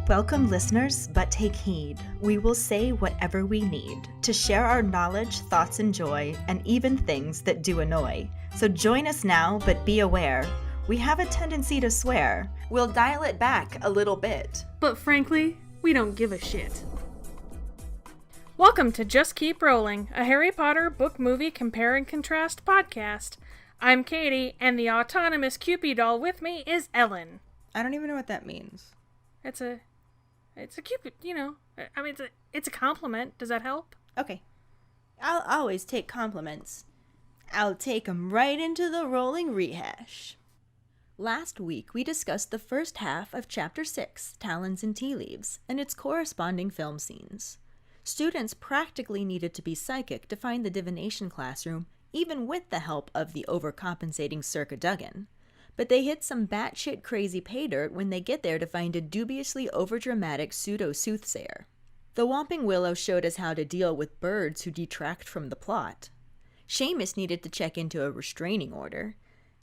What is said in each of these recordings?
Welcome, listeners, but take heed. We will say whatever we need to share our knowledge, thoughts, and joy, and even things that do annoy. So join us now, but be aware. We have a tendency to swear. We'll dial it back a little bit. But frankly, we don't give a shit. Welcome to Just Keep Rolling, a Harry Potter book movie compare and contrast podcast. I'm Katie, and the autonomous Cupid doll with me is Ellen. I don't even know what that means. It's a Cupid, you know. I mean, it's a compliment. Does that help? Okay. I'll always take compliments. I'll take 'em right into the rolling rehash. Last week, we discussed the first half of Chapter 6, Talons and Tea Leaves, and its corresponding film scenes. Students practically needed to be psychic to find the divination classroom, even with the help of the overcompensating Circa Duggan. But they hit some batshit crazy pay dirt when they get there to find a dubiously overdramatic pseudo-soothsayer. The Whomping Willow showed us how to deal with birds who detract from the plot. Seamus needed to check into a restraining order.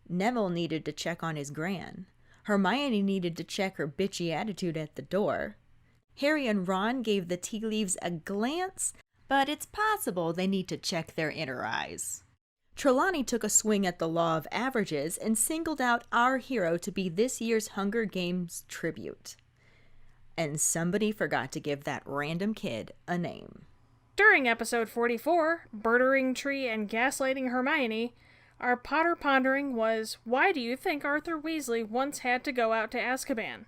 Neville needed to check on his gran. Hermione needed to check her bitchy attitude at the door. Harry and Ron gave the tea leaves a glance, but it's possible they need to check their inner eyes. Trelawney took a swing at the law of averages and singled out our hero to be this year's Hunger Games tribute. And somebody forgot to give that random kid a name. During episode 44, Birdering Tree and Gaslighting Hermione, our Potter pondering was, why do you think Arthur Weasley once had to go out to Azkaban?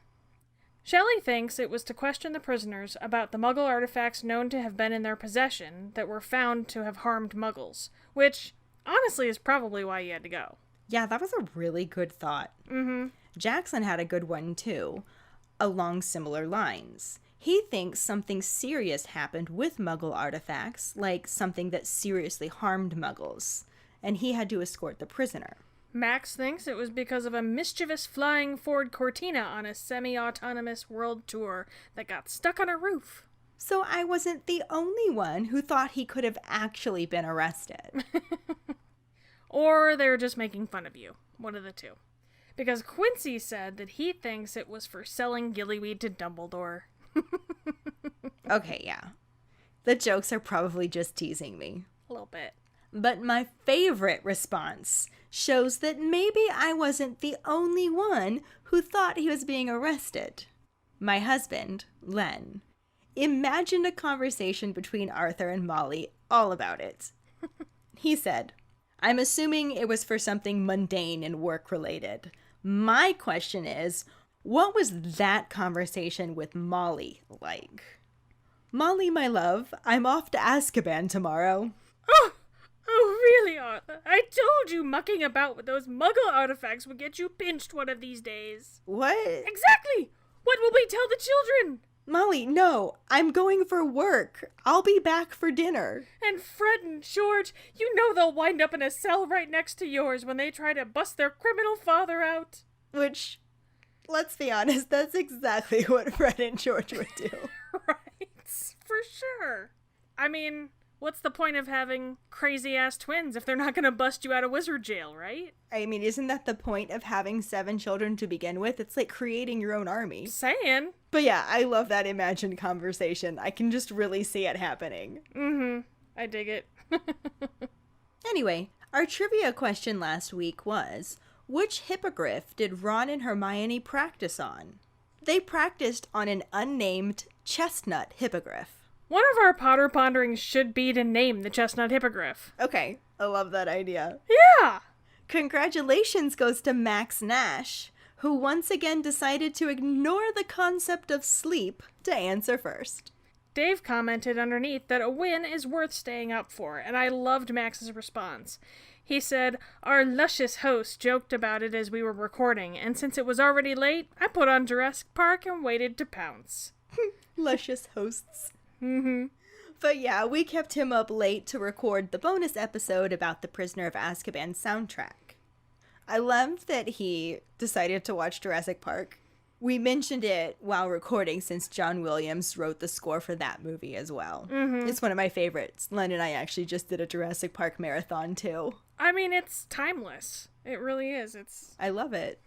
Shelley thinks it was to question the prisoners about the Muggle artifacts known to have been in their possession that were found to have harmed Muggles, which honestly is probably why he had to go. Yeah, that was a really good thought. Jackson had a good one too, along similar lines. He thinks something serious happened with Muggle artifacts, like something that seriously harmed Muggles, and he had to escort the prisoner. Max thinks it was because of a mischievous flying Ford Cortina on a semi-autonomous world tour that got stuck on a roof. So I wasn't the only one who thought he could have actually been arrested. Or they're just making fun of you. One of the two. Because Quincy said that he thinks it was for selling gillyweed to Dumbledore. Okay, yeah. The jokes are probably just teasing me. A little bit. But my favorite response shows that maybe I wasn't the only one who thought he was being arrested. My husband, Len, imagined a conversation between Arthur and Molly all about it. He said, I'm assuming it was for something mundane and work-related. My question is, what was that conversation with Molly like? Molly, my love, I'm off to Azkaban tomorrow. Oh, really, Arthur? I told you mucking about with those Muggle artifacts would get you pinched one of these days. What? Exactly! What will we tell the children? Molly, no, I'm going for work. I'll be back for dinner. And Fred and George, you know they'll wind up in a cell right next to yours when they try to bust their criminal father out. Which, let's be honest, that's exactly what Fred and George would do. Right, for sure. I mean, what's the point of having crazy-ass twins if they're not going to bust you out of wizard jail, right? I mean, isn't that the point of having 7 children to begin with? It's like creating your own army. Saying. But yeah, I love that imagined conversation. I can just really see it happening. I dig it. Anyway, our trivia question last week was, which hippogriff did Ron and Hermione practice on? They practiced on an unnamed chestnut hippogriff. One of our Potter ponderings should be to name the chestnut hippogriff. Okay, I love that idea. Yeah! Congratulations goes to Max Nash, who once again decided to ignore the concept of sleep to answer first. Dave commented underneath that a win is worth staying up for, and I loved Max's response. He said, our luscious host joked about it as we were recording, and since it was already late, I put on Jurassic Park and waited to pounce. Luscious hosts. But yeah, we kept him up late to record the bonus episode about the Prisoner of Azkaban soundtrack. I loved that he decided to watch Jurassic Park. We mentioned it while recording since John Williams wrote the score for that movie as well. It's one of my favorites. Len and I actually just did a Jurassic Park marathon too. I mean, it's timeless. It really is. I love it.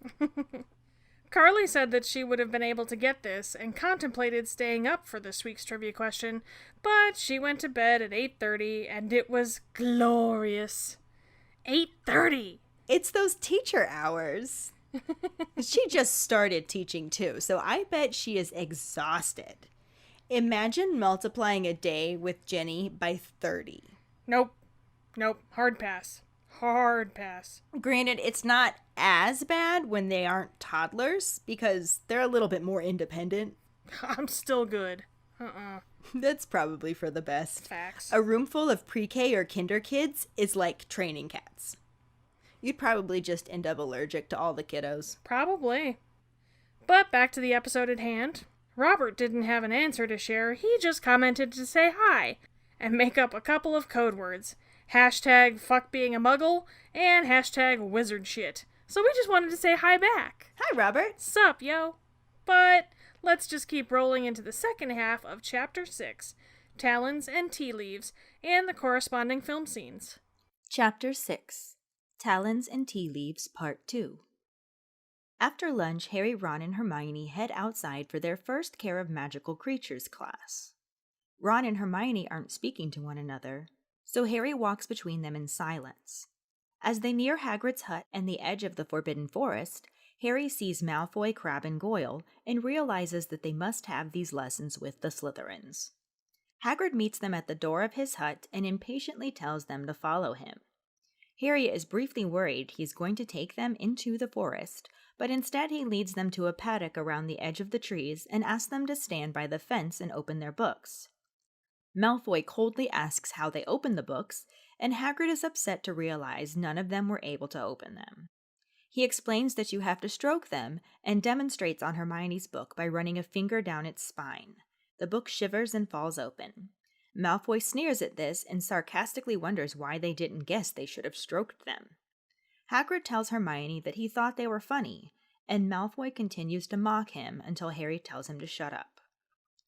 Carly said that she would have been able to get this and contemplated staying up for this week's trivia question, but she went to bed at 8:30 and it was glorious. 8:30! It's those teacher hours. She just started teaching too, so I bet she is exhausted. Imagine multiplying a day with Jenny by 30. Nope. Hard pass. Hard pass. Granted, it's not as bad when they aren't toddlers because they're a little bit more independent. I'm still good. That's probably for the best. Facts. A room full of pre-K or kinder kids is like training cats. You'd probably just end up allergic to all the kiddos. Probably. But back to the episode at hand. Robert didn't have an answer to share. He just commented to say hi and make up a couple of code words. Hashtag fuck being a muggle and hashtag wizard shit. So we just wanted to say hi back. Hi, Robert. Sup, yo? But let's just keep rolling into the second half of Chapter 6, Talons and Tea Leaves, and the corresponding film scenes. Chapter 6, Talons and Tea Leaves, Part 2. After lunch, Harry, Ron, and Hermione head outside for their first Care of Magical Creatures class. Ron and Hermione aren't speaking to one another, so Harry walks between them in silence. As they near Hagrid's hut and the edge of the Forbidden Forest, Harry sees Malfoy, Crabbe, and Goyle and realizes that they must have these lessons with the Slytherins. Hagrid meets them at the door of his hut and impatiently tells them to follow him. Harry is briefly worried he's going to take them into the forest, but instead he leads them to a paddock around the edge of the trees and asks them to stand by the fence and open their books. Malfoy coldly asks how they open the books, and Hagrid is upset to realize none of them were able to open them. He explains that you have to stroke them and demonstrates on Hermione's book by running a finger down its spine. The book shivers and falls open. Malfoy sneers at this and sarcastically wonders why they didn't guess they should have stroked them. Hagrid tells Hermione that he thought they were funny, and Malfoy continues to mock him until Harry tells him to shut up.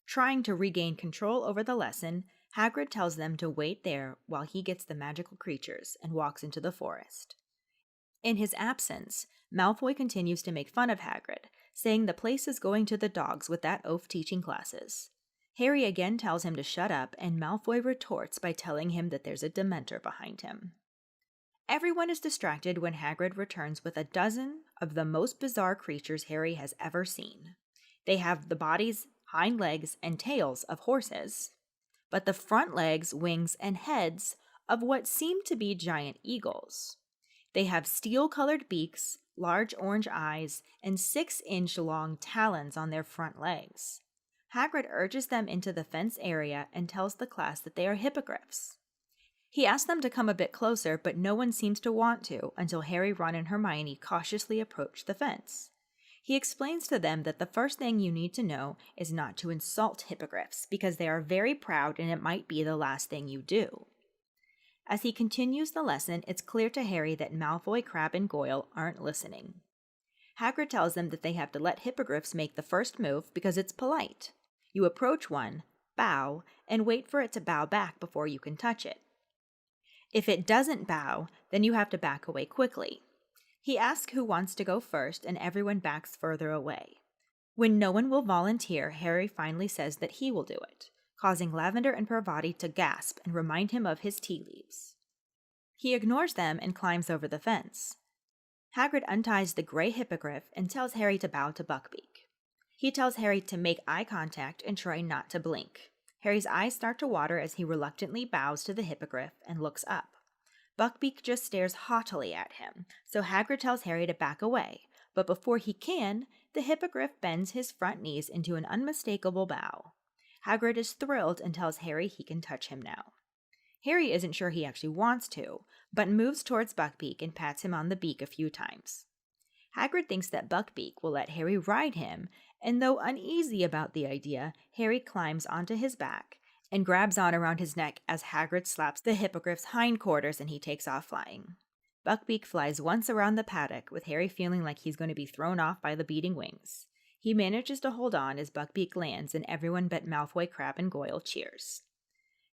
Trying to regain control over the lesson, Hagrid tells them to wait there while he gets the magical creatures and walks into the forest. In his absence, Malfoy continues to make fun of Hagrid, saying the place is going to the dogs with that oaf teaching classes. Harry again tells him to shut up, and Malfoy retorts by telling him that there's a Dementor behind him. Everyone is distracted when Hagrid returns with a dozen of the most bizarre creatures Harry has ever seen. They have the bodies, hind legs, and tails of horses, but the front legs, wings, and heads of what seem to be giant eagles. They have steel-colored beaks, large orange eyes, and 6-inch long talons on their front legs. Hagrid urges them into the fence area and tells the class that they are hippogriffs. He asks them to come a bit closer, but no one seems to want to until Harry, Ron, and Hermione cautiously approach the fence. He explains to them that the first thing you need to know is not to insult hippogriffs because they are very proud and it might be the last thing you do. As he continues the lesson, it's clear to Harry that Malfoy, Crabbe, and Goyle aren't listening. Hagrid tells them that they have to let hippogriffs make the first move because it's polite. You approach one, bow, and wait for it to bow back before you can touch it. If it doesn't bow, then you have to back away quickly. He asks who wants to go first, and everyone backs further away. When no one will volunteer, Harry finally says that he will do it, causing Lavender and Parvati to gasp and remind him of his tea leaves. He ignores them and climbs over the fence. Hagrid unties the gray hippogriff and tells Harry to bow to Buckbeak. He tells Harry to make eye contact and try not to blink. Harry's eyes start to water as he reluctantly bows to the hippogriff and looks up. Buckbeak just stares haughtily at him, so Hagrid tells Harry to back away, but before he can, the hippogriff bends his front knees into an unmistakable bow. Hagrid is thrilled and tells Harry he can touch him now. Harry isn't sure he actually wants to, but moves towards Buckbeak and pats him on the beak a few times. Hagrid thinks that Buckbeak will let Harry ride him, and though uneasy about the idea, Harry climbs onto his back and grabs on around his neck as Hagrid slaps the hippogriff's hindquarters and he takes off flying. Buckbeak flies once around the paddock, with Harry feeling like he's going to be thrown off by the beating wings. He manages to hold on as Buckbeak lands, and everyone but Malfoy, Crabbe, and Goyle cheers.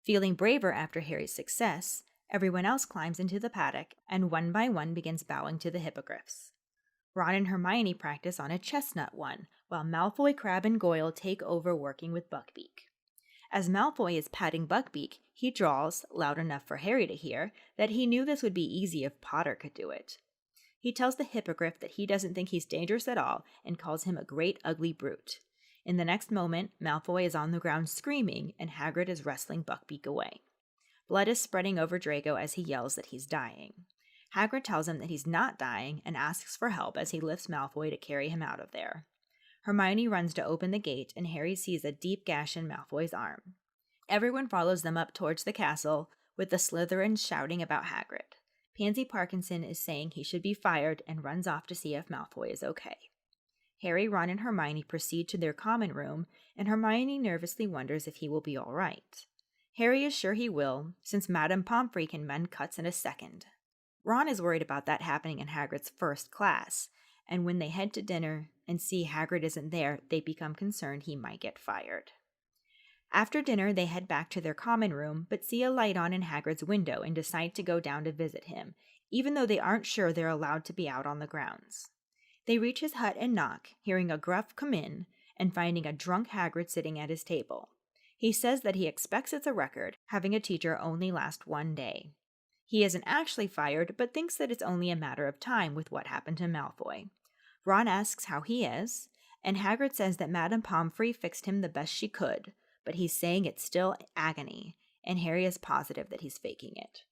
Feeling braver after Harry's success, everyone else climbs into the paddock and one by one begins bowing to the hippogriffs. Ron and Hermione practice on a chestnut one, while Malfoy, Crabbe, and Goyle take over working with Buckbeak. As Malfoy is patting Buckbeak, he draws, loud enough for Harry to hear, that he knew this would be easy if Potter could do it. He tells the hippogriff that he doesn't think he's dangerous at all and calls him a great ugly brute. In the next moment, Malfoy is on the ground screaming and Hagrid is wrestling Buckbeak away. Blood is spreading over Draco as he yells that he's dying. Hagrid tells him that he's not dying and asks for help as he lifts Malfoy to carry him out of there. Hermione runs to open the gate and Harry sees a deep gash in Malfoy's arm. Everyone follows them up towards the castle, with the Slytherins shouting about Hagrid. Pansy Parkinson is saying he should be fired and runs off to see if Malfoy is okay. Harry, Ron, and Hermione proceed to their common room, and Hermione nervously wonders if he will be all right. Harry is sure he will, since Madame Pomfrey can mend cuts in a second. Ron is worried about that happening in Hagrid's first class, and when they head to dinner and see Hagrid isn't there, they become concerned he might get fired. After dinner, they head back to their common room, but see a light on in Hagrid's window and decide to go down to visit him, even though they aren't sure they're allowed to be out on the grounds. They reach his hut and knock, hearing a gruff "come in," and finding a drunk Hagrid sitting at his table. He says that he expects it's a record, having a teacher only last one day. He isn't actually fired, but thinks that it's only a matter of time with what happened to Malfoy. Ron asks how he is, and Hagrid says that Madame Pomfrey fixed him the best she could, but he's saying it's still agony, and Harry is positive that he's faking it.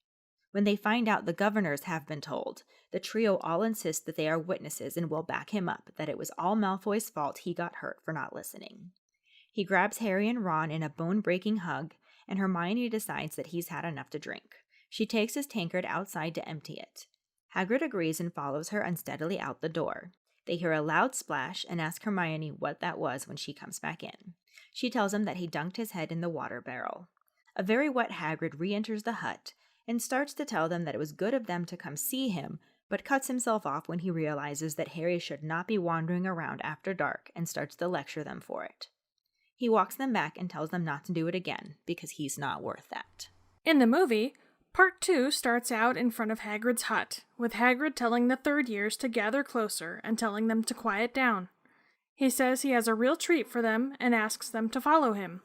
When they find out the governors have been told, the trio all insist that they are witnesses and will back him up, that it was all Malfoy's fault he got hurt for not listening. He grabs Harry and Ron in a bone-breaking hug, and Hermione decides that he's had enough to drink. She takes his tankard outside to empty it. Hagrid agrees and follows her unsteadily out the door. They hear a loud splash and ask Hermione what that was when she comes back in. She tells him that he dunked his head in the water barrel. A very wet Hagrid re-enters the hut and starts to tell them that it was good of them to come see him, but cuts himself off when he realizes that Harry should not be wandering around after dark and starts to lecture them for it. He walks them back and tells them not to do it again, because he's not worth that. In the movie, Part 2 starts out in front of Hagrid's hut, with Hagrid telling the third years to gather closer and telling them to quiet down. He says he has a real treat for them and asks them to follow him.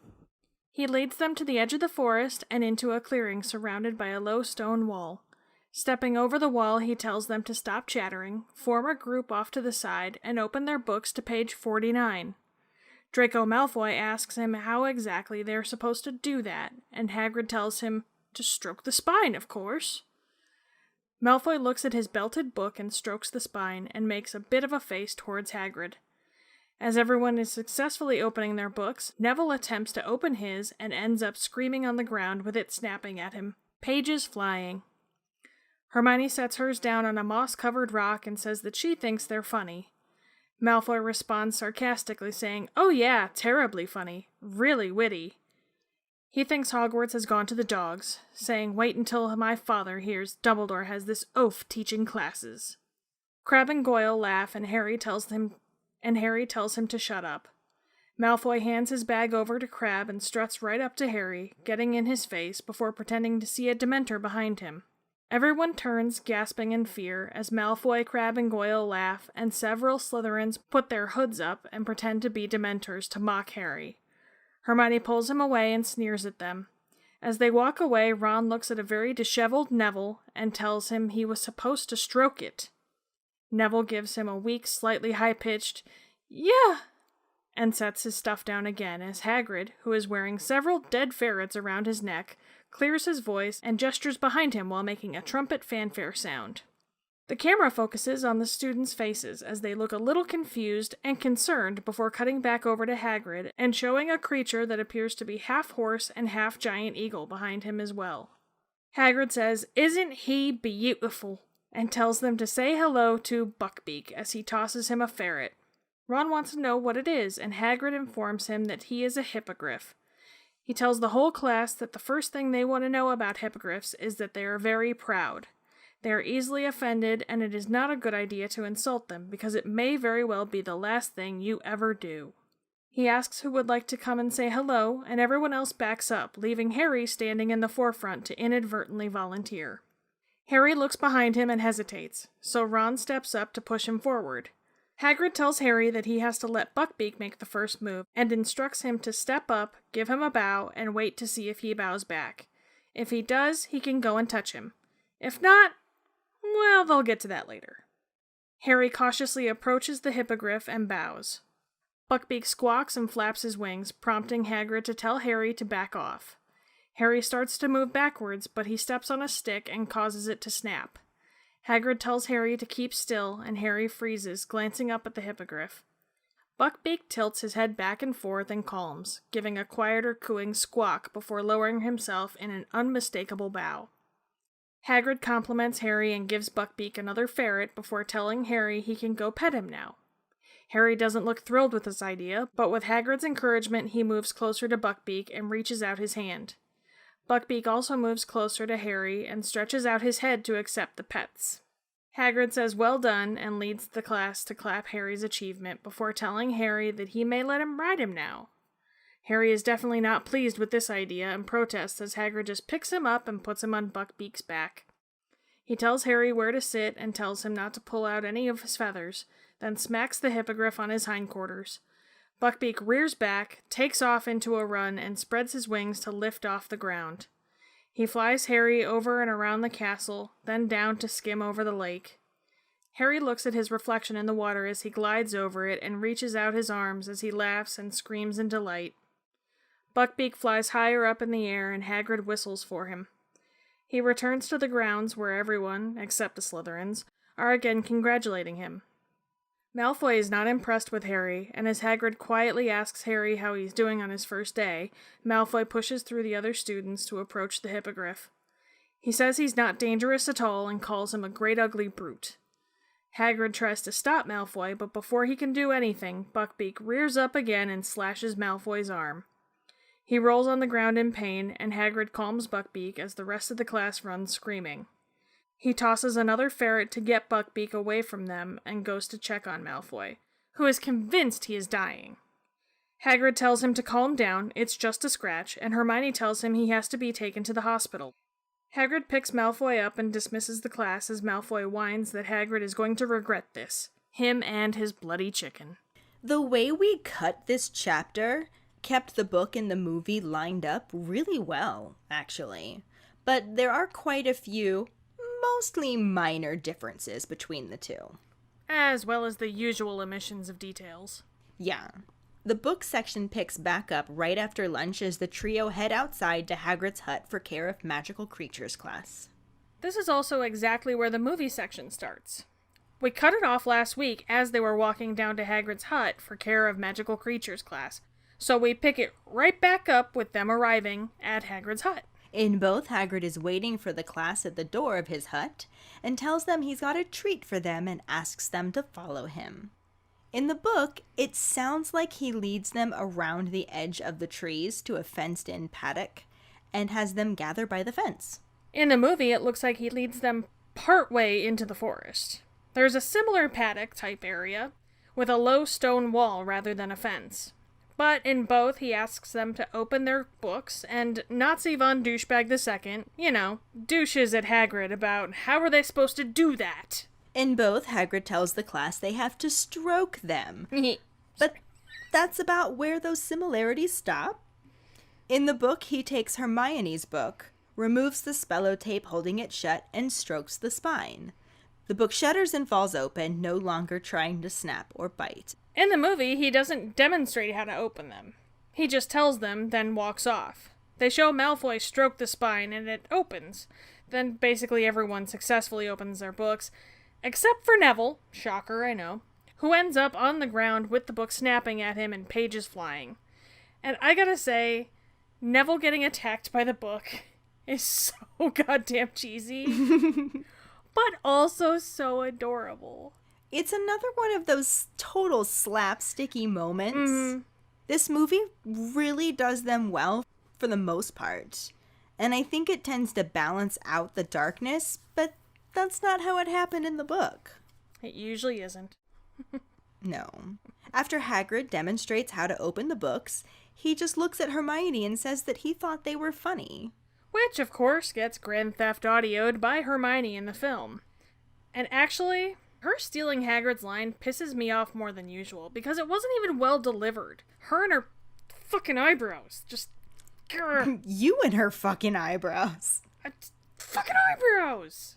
He leads them to the edge of the forest and into a clearing surrounded by a low stone wall. Stepping over the wall, he tells them to stop chattering, form a group off to the side, and open their books to page 49. Draco Malfoy asks him how exactly they're supposed to do that, and Hagrid tells him to stroke the spine, of course. Malfoy looks at his belted book and strokes the spine and makes a bit of a face towards Hagrid. As everyone is successfully opening their books, Neville attempts to open his and ends up screaming on the ground with it snapping at him, pages flying. Hermione sets hers down on a moss-covered rock and says that she thinks they're funny. Malfoy responds sarcastically saying, "Oh yeah, terribly funny, really witty." He thinks Hogwarts has gone to the dogs, saying, "Wait until my father hears Dumbledore has this oaf teaching classes." Crabbe and Goyle laugh and Harry tells him to shut up. Malfoy hands his bag over to Crabbe and struts right up to Harry, getting in his face before pretending to see a Dementor behind him. Everyone turns, gasping in fear, as Malfoy, Crabbe, and Goyle laugh, and several Slytherins put their hoods up and pretend to be Dementors to mock Harry. Hermione pulls him away and sneers at them. As they walk away, Ron looks at a very disheveled Neville and tells him he was supposed to stroke it. Neville gives him a weak, slightly high-pitched, "Yeah," and sets his stuff down again as Hagrid, who is wearing several dead ferrets around his neck, clears his voice and gestures behind him while making a trumpet fanfare sound. The camera focuses on the students' faces as they look a little confused and concerned before cutting back over to Hagrid and showing a creature that appears to be half horse and half giant eagle behind him as well. Hagrid says, "Isn't he beautiful?" and tells them to say hello to Buckbeak as he tosses him a ferret. Ron wants to know what it is, and Hagrid informs him that he is a hippogriff. He tells the whole class that the first thing they want to know about hippogriffs is that they are very proud. They are easily offended, and it is not a good idea to insult them, because it may very well be the last thing you ever do. He asks who would like to come and say hello, and everyone else backs up, leaving Harry standing in the forefront to inadvertently volunteer. Harry looks behind him and hesitates, so Ron steps up to push him forward. Hagrid tells Harry that he has to let Buckbeak make the first move, and instructs him to step up, give him a bow, and wait to see if he bows back. If he does, he can go and touch him. If not, well, they'll get to that later. Harry cautiously approaches the hippogriff and bows. Buckbeak squawks and flaps his wings, prompting Hagrid to tell Harry to back off. Harry starts to move backwards, but he steps on a stick and causes it to snap. Hagrid tells Harry to keep still, and Harry freezes, glancing up at the hippogriff. Buckbeak tilts his head back and forth and calms, giving a quieter cooing squawk before lowering himself in an unmistakable bow. Hagrid compliments Harry and gives Buckbeak another ferret before telling Harry he can go pet him now. Harry doesn't look thrilled with this idea, but with Hagrid's encouragement he moves closer to Buckbeak and reaches out his hand. Buckbeak also moves closer to Harry and stretches out his head to accept the pets. Hagrid says well done and leads the class to clap Harry's achievement before telling Harry that he may let him ride him now. Harry is definitely not pleased with this idea and protests as Hagrid just picks him up and puts him on Buckbeak's back. He tells Harry where to sit and tells him not to pull out any of his feathers, then smacks the hippogriff on his hindquarters. Buckbeak rears back, takes off into a run, and spreads his wings to lift off the ground. He flies Harry over and around the castle, then down to skim over the lake. Harry looks at his reflection in the water as he glides over it and reaches out his arms as he laughs and screams in delight. Buckbeak flies higher up in the air and Hagrid whistles for him. He returns to the grounds where everyone, except the Slytherins, are again congratulating him. Malfoy is not impressed with Harry, and as Hagrid quietly asks Harry how he's doing on his first day, Malfoy pushes through the other students to approach the hippogriff. He says he's not dangerous at all and calls him a great ugly brute. Hagrid tries to stop Malfoy, but before he can do anything, Buckbeak rears up again and slashes Malfoy's arm. He rolls on the ground in pain, and Hagrid calms Buckbeak as the rest of the class runs screaming. He tosses another ferret to get Buckbeak away from them and goes to check on Malfoy, who is convinced he is dying. Hagrid tells him to calm down, it's just a scratch, and Hermione tells him he has to be taken to the hospital. Hagrid picks Malfoy up and dismisses the class as Malfoy whines that Hagrid is going to regret this. Him and his bloody chicken. The way we cut this chapter kept the book and the movie lined up really well, actually. But there are quite a few mostly minor differences between the two. As well as the usual omissions of details. Yeah. The book section picks back up right after lunch as the trio head outside to Hagrid's hut for Care of Magical Creatures class. This is also exactly where the movie section starts. We cut it off last week as they were walking down to Hagrid's hut for Care of Magical Creatures class, so we pick it right back up with them arriving at Hagrid's hut. In both, Hagrid is waiting for the class at the door of his hut and tells them he's got a treat for them and asks them to follow him. In the book, it sounds like he leads them around the edge of the trees to a fenced-in paddock and has them gather by the fence. In the movie, it looks like he leads them partway into the forest. There's a similar paddock-type area with a low stone wall rather than a fence. But in both, he asks them to open their books, and Nazi von Douchebag II, douches at Hagrid about how are they supposed to do that. In both, Hagrid tells the class they have to stroke them. But that's about where those similarities stop. In the book, he takes Hermione's book, removes the spello tape holding it shut, and strokes the spine. The book shudders and falls open, no longer trying to snap or bite. In the movie, he doesn't demonstrate how to open them. He just tells them, then walks off. They show Malfoy stroke the spine, and it opens. Then basically everyone successfully opens their books, except for Neville, shocker, I know, who ends up on the ground with the book snapping at him and pages flying. And I gotta say, Neville getting attacked by the book is so goddamn cheesy, but also so adorable. It's another one of those total slapsticky moments. Mm-hmm. This movie really does them well for the most part. And I think it tends to balance out the darkness, but that's not how it happened in the book. It usually isn't. No. After Hagrid demonstrates how to open the books, he just looks at Hermione and says that he thought they were funny. which, of course, gets Grand Theft Audio'd by Hermione in the film. And actually, her stealing Hagrid's line pisses me off more than usual, because it wasn't even well delivered. Her and her fucking eyebrows. Just... grr. You and her fucking eyebrows. Fucking eyebrows!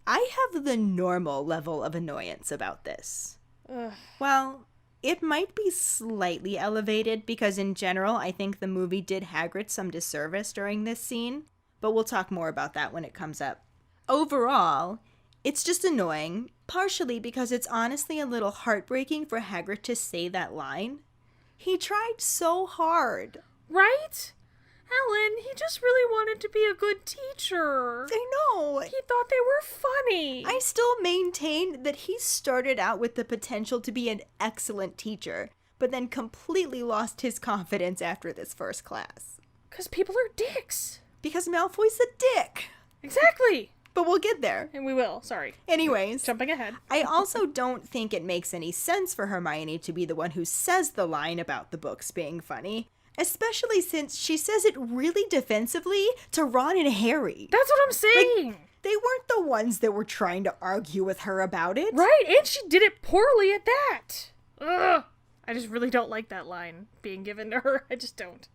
I have the normal level of annoyance about this. Ugh. Well, it might be slightly elevated because in general I think the movie did Hagrid some disservice during this scene, but we'll talk more about that when it comes up. Overall, it's just annoying, partially because it's honestly a little heartbreaking for Hagrid to say that line. He tried so hard. Right? Ellen, he just really wanted to be a good teacher. I know. He thought they were funny. I still maintain that he started out with the potential to be an excellent teacher, but then completely lost his confidence after this first class. 'Cause people are dicks. Because Malfoy's a dick. Exactly. But we'll get there. And we will, sorry. Anyways. Jumping ahead. I also don't think it makes any sense for Hermione to be the one who says the line about the books being funny. Especially since she says it really defensively to Ron and Harry. That's what I'm saying. They weren't the ones that were trying to argue with her about it. Right, and she did it poorly at that. Ugh. I just really don't like that line being given to her. I just don't.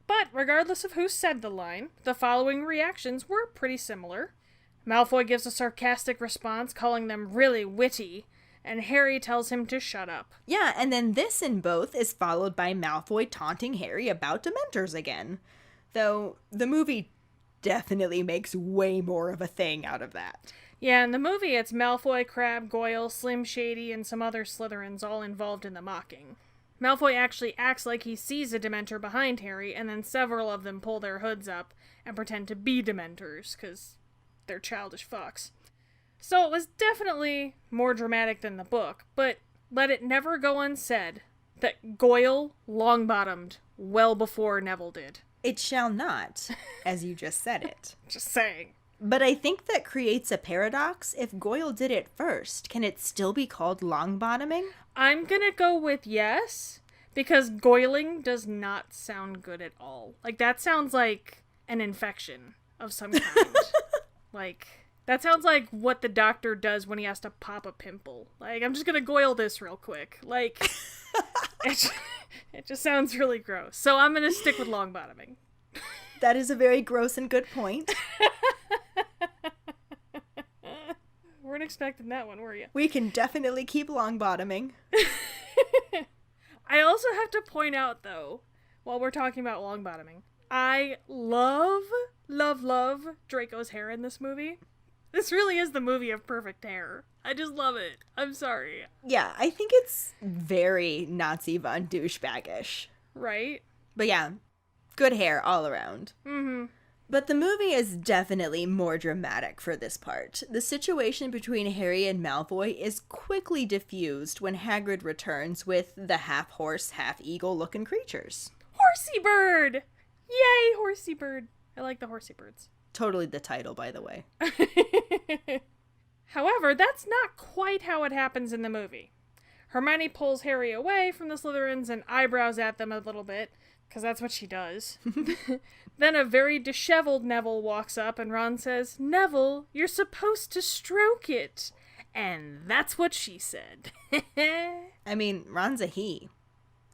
But regardless of who said the line, the following reactions were pretty similar. Malfoy gives a sarcastic response, calling them really witty, and Harry tells him to shut up. Yeah, and then this in both is followed by Malfoy taunting Harry about Dementors again. Though the movie definitely makes way more of a thing out of that. Yeah, in the movie it's Malfoy, Crabbe, Goyle, Slim Shady, and some other Slytherins all involved in the mocking. Malfoy actually acts like he sees a Dementor behind Harry, and then several of them pull their hoods up and pretend to be Dementors, because they're childish fucks. So it was definitely more dramatic than the book, but let it never go unsaid that Goyle long-bottomed well before Neville did. It shall not, as you just said it. Just saying. But I think that creates a paradox. If Goyle did it first, can it still be called long-bottoming? I'm gonna go with yes, because goiling does not sound good at all. Like, that sounds like an infection of some kind. Like... that sounds like what the doctor does when he has to pop a pimple. Like, I'm just gonna goyle this real quick. Like, it just sounds really gross. So I'm gonna stick with long bottoming. That is a very gross and good point. Weren't expecting that one, were you? We can definitely keep long bottoming. I also have to point out, though, while we're talking about long bottoming, I love Draco's hair in this movie. This really is the movie of perfect hair. I just love it. I'm sorry. Yeah, I think it's very Nazi von douchebaggish. Right? But yeah, good hair all around. Mm-hmm. But the movie is definitely more dramatic for this part. The situation between Harry and Malfoy is quickly diffused when Hagrid returns with the half-horse, half-eagle looking creatures. HORSEYBIRD! Yay, HORSEYBIRd. I like the HORSEYBIRds. Totally the title, by the way. However, that's not quite how it happens in the movie. Hermione pulls Harry away from the Slytherins and eyebrows at them a little bit, because that's what she does. Then a very disheveled Neville walks up and Ron says, "Neville, you're supposed to stroke it." And that's what she said. I mean, Ron's a he.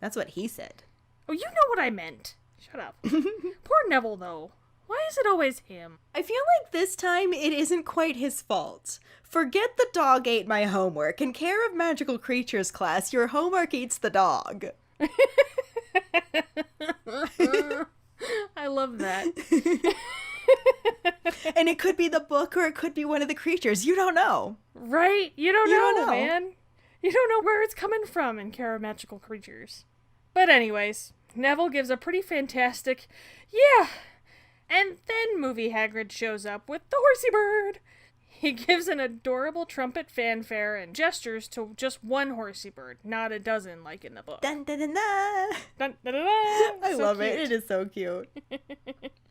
That's what he said. Oh, you know what I meant. Shut up. Poor Neville, though. Why is it always him? I feel like this time it isn't quite his fault. Forget the dog ate my homework. In Care of Magical Creatures class, your homework eats the dog. I love that. And it could be the book or it could be one of the creatures. You don't know. Right? You don't know, man. You don't know where it's coming from in Care of Magical Creatures. But anyways, Neville gives a pretty fantastic, yeah. And then Movie Hagrid shows up with the HORSEYBIRd. He gives an adorable trumpet fanfare and gestures to just one HORSEYBIRd, not a dozen like in the book. Dun, dun, dun, dun. Dun, dun, dun, dun. I So love cute. it. It is so cute.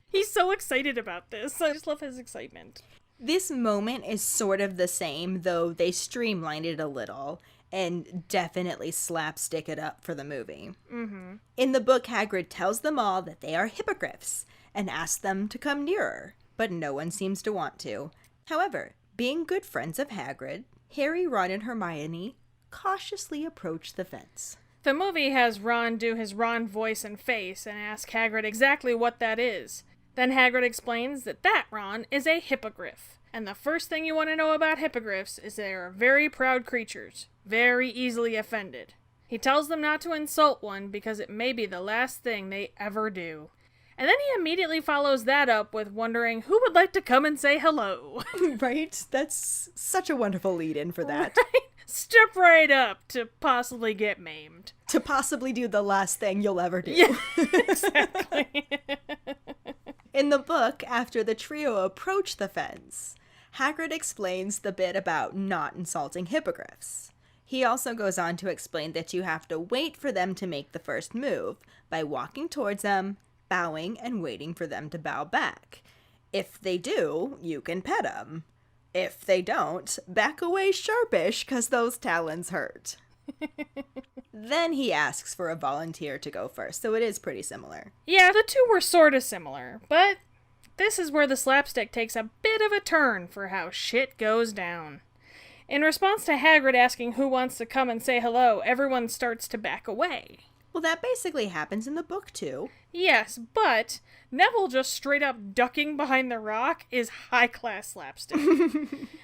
He's so excited about this. I just love his excitement. This moment is sort of the same, though they streamlined it a little and definitely slapstick it up for the movie. Mm-hmm. In the book, Hagrid tells them all that they are hippogriffs, and asks them to come nearer, but no one seems to want to. However, being good friends of Hagrid, Harry, Ron, and Hermione cautiously approach the fence. The movie has Ron do his Ron voice and face and ask Hagrid exactly what that is. Then Hagrid explains that Ron is a hippogriff. And the first thing you want to know about hippogriffs is they are very proud creatures, very easily offended. He tells them not to insult one because it may be the last thing they ever do. And then he immediately follows that up with wondering who would like to come and say hello. Right? That's such a wonderful lead-in for that. Right? Step right up to possibly get maimed. To possibly do the last thing you'll ever do. Yeah, exactly. In the book, after the trio approach the fence, Hagrid explains the bit about not insulting hippogriffs. He also goes on to explain that you have to wait for them to make the first move by walking towards them, bowing, and waiting for them to bow back. If they do, you can pet them. If they don't, back away sharpish, 'cause those talons hurt. Then he asks for a volunteer to go first, so it is pretty similar. Yeah, the two were sort of similar, but this is where the slapstick takes a bit of a turn for how shit goes down. In response to Hagrid asking who wants to come and say hello, everyone starts to back away. Well, that basically happens in the book, too. Yes, but Neville just straight up ducking behind the rock is high-class slapstick.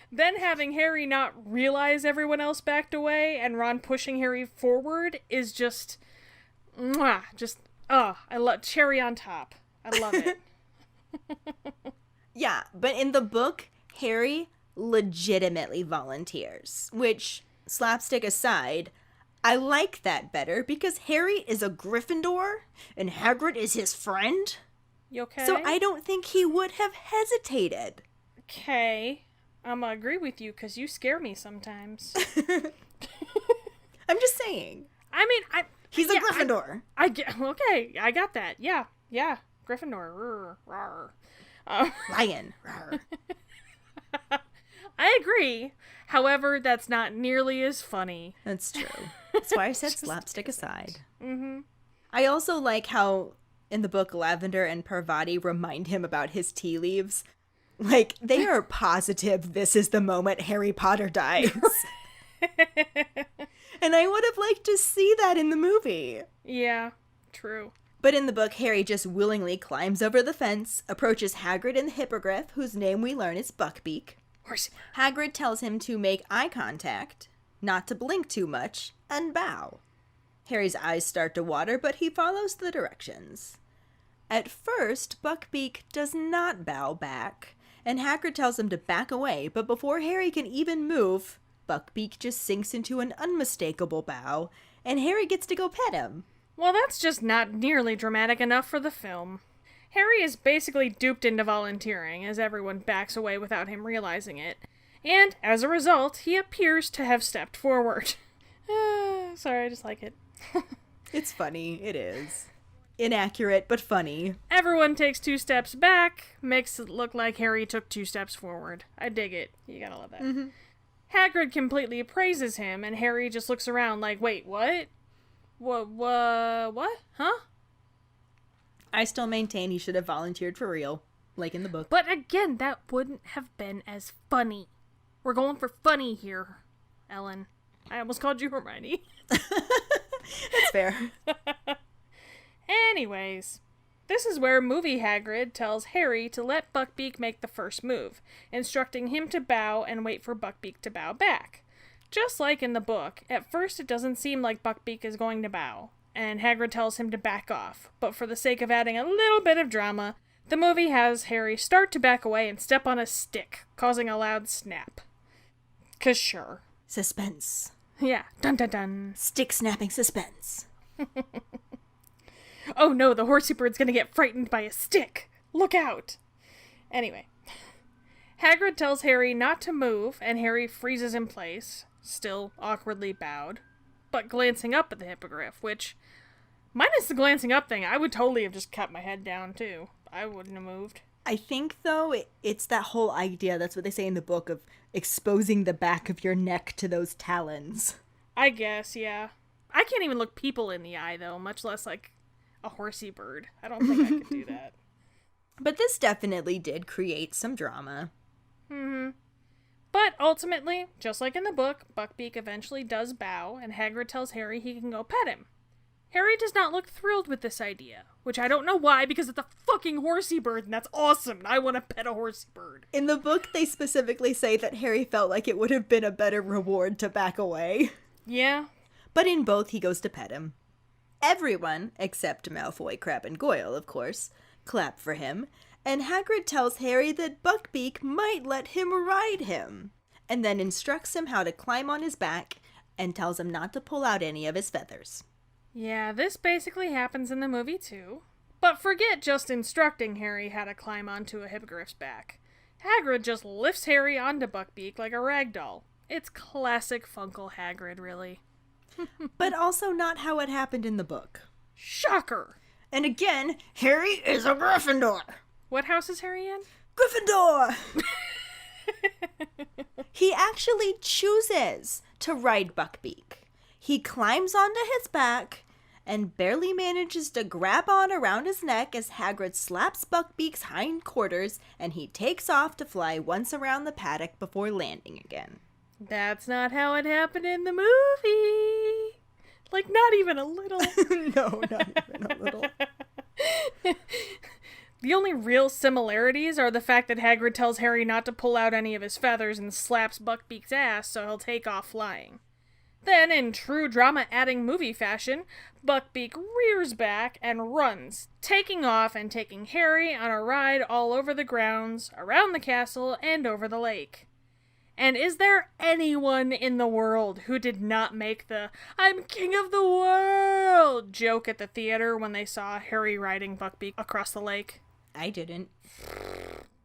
Then having Harry not realize everyone else backed away and Ron pushing Harry forward is just... I love cherry on top. I love it. Yeah, but in the book, Harry legitimately volunteers, which, slapstick aside, I like that better because Harry is a Gryffindor and Hagrid is his friend. You okay? So I don't think he would have hesitated. Okay. I'm gonna agree with you because you scare me sometimes. I'm just saying. I mean, He's a Gryffindor. I get, okay, I got that. Yeah. Gryffindor. Rawr. Lion. Rawr. I agree. However, that's not nearly as funny. That's true. That's why I said slapstick aside. Mm-hmm. I also like how in the book Lavender and Parvati remind him about his tea leaves. Like, they are positive this is the moment Harry Potter dies. And I would have liked to see that in the movie. Yeah, true. But in the book, Harry just willingly climbs over the fence, approaches Hagrid and the Hippogriff, whose name we learn is Buckbeak. HORSEYBIRD. Hagrid tells him to make eye contact, not to blink too much, and bow. Harry's eyes start to water, but he follows the directions. At first, Buckbeak does not bow back, and Hagrid tells him to back away, but before Harry can even move, Buckbeak just sinks into an unmistakable bow, and Harry gets to go pet him. Well, that's just not nearly dramatic enough for the film. Harry is basically duped into volunteering as everyone backs away without him realizing it, and as a result, he appears to have stepped forward. Sorry, I just like it. It's funny, it is. Inaccurate, but funny. Everyone takes 2 steps back, makes it look like Harry took 2 steps forward. I dig it. You gotta love that. Mm-hmm. Hagrid completely praises him, and Harry just looks around like, wait, what? What? Huh? I still maintain he should have volunteered for real, like in the book. But again, that wouldn't have been as funny. We're going for funny here, Ellen. I almost called you Hermione. That's fair. Anyways, this is where movie Hagrid tells Harry to let Buckbeak make the first move, instructing him to bow and wait for Buckbeak to bow back. Just like in the book, at first it doesn't seem like Buckbeak is going to bow, and Hagrid tells him to back off, but for the sake of adding a little bit of drama, the movie has Harry start to back away and step on a stick, causing a loud snap. 'Cause sure. Suspense. Yeah, dun dun dun. Stick snapping suspense. Oh no, the Horseybird's gonna get frightened by a stick. Look out. Anyway. Hagrid tells Harry not to move, and Harry freezes in place, still awkwardly bowed, but glancing up at the Hippogriff, which, minus the glancing up thing, I would totally have just kept my head down too. I wouldn't have moved. I think, though, it's that whole idea, that's what they say in the book, of exposing the back of your neck to those talons. I guess, yeah. I can't even look people in the eye, though, much less, like, a horsey bird. I don't think I could do that. But this definitely did create some drama. But ultimately, just like in the book, Buckbeak eventually does bow, and Hagrid tells Harry he can go pet him. Harry does not look thrilled with this idea, which I don't know why, because it's a fucking horsey-bird, and that's awesome, and I want to pet a horsey-bird. In the book, they specifically say that Harry felt like it would have been a better reward to back away. Yeah. But in both, he goes to pet him. Everyone, except Malfoy, Crabbe, and Goyle, of course, clap for him, and Hagrid tells Harry that Buckbeak might let him ride him, and then instructs him how to climb on his back, and tells him not to pull out any of his feathers. Yeah, this basically happens in the movie too. But forget just instructing Harry how to climb onto a hippogriff's back. Hagrid just lifts Harry onto Buckbeak like a rag doll. It's classic Funkle Hagrid, really. But also not how it happened in the book. Shocker! And again, Harry is a Gryffindor. What house is Harry in? Gryffindor! He actually chooses to ride Buckbeak. He climbs onto his back and barely manages to grab on around his neck as Hagrid slaps Buckbeak's hindquarters, and he takes off to fly once around the paddock before landing again. That's not how it happened in the movie. Like, not even a little. No, not even a little. The only real similarities are the fact that Hagrid tells Harry not to pull out any of his feathers and slaps Buckbeak's ass so he'll take off flying. Then, in true drama-adding movie fashion, Buckbeak rears back and runs, taking off and taking Harry on a ride all over the grounds, around the castle, and over the lake. And is there anyone in the world who did not make the "I'm king of the world" joke at the theater when they saw Harry riding Buckbeak across the lake? I didn't.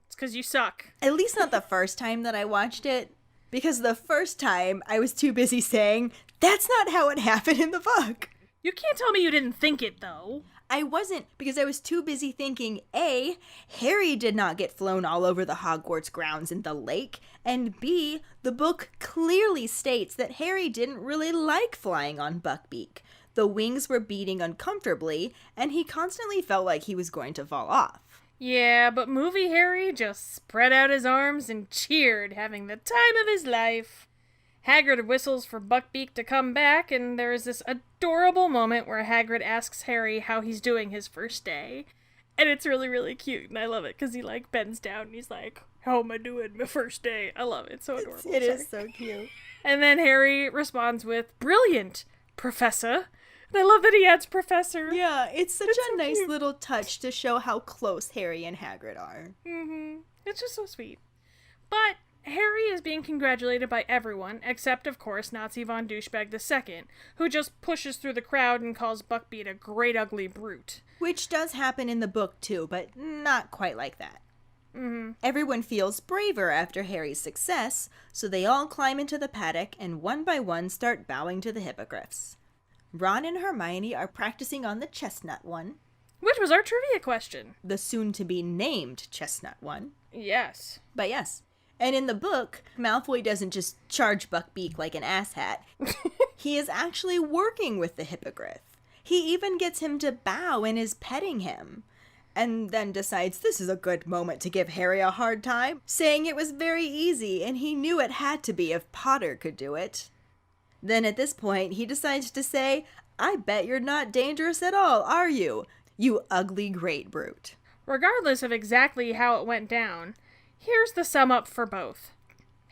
It's because you suck. At least not the first time that I watched it. Because the first time, I was too busy saying, that's not how it happened in the book. You can't tell me you didn't think it, though. I wasn't, because I was too busy thinking, A, Harry did not get flown all over the Hogwarts grounds in the lake, and B, the book clearly states that Harry didn't really like flying on Buckbeak. The wings were beating uncomfortably, and he constantly felt like he was going to fall off. Yeah, but movie Harry just spread out his arms and cheered, having the time of his life. Hagrid whistles for Buckbeak to come back, and there is this adorable moment where Hagrid asks Harry how he's doing his first day. And it's really, really cute, and I love it, because he, bends down, and he's like, how am I doing my first day? I love it. It's so adorable. It is so cute. And then Harry responds with, brilliant, Professor. And I love that he adds Professor. Yeah, it's such a so nice cute. little touch to show how close Harry and Hagrid are. Mm-hmm. It's just so sweet. But Harry is being congratulated by everyone, except, of course, Nazi von Douchebag II, who just pushes through the crowd and calls Buckbeak a great ugly brute. Which does happen in the book too, but not quite like that. Mm-hmm. Everyone feels braver after Harry's success, so they all climb into the paddock and one by one start bowing to the hippogriffs. Ron and Hermione are practicing on the chestnut one. Which was our trivia question. The soon-to-be-named chestnut one. Yes. But yes. And in the book, Malfoy doesn't just charge Buckbeak like an asshat. He is actually working with the hippogriff. He even gets him to bow and is petting him. And then decides this is a good moment to give Harry a hard time, saying it was very easy and he knew it had to be if Potter could do it. Then at this point, he decides to say, I bet you're not dangerous at all, are you? You ugly great brute. Regardless of exactly how it went down, here's the sum up for both.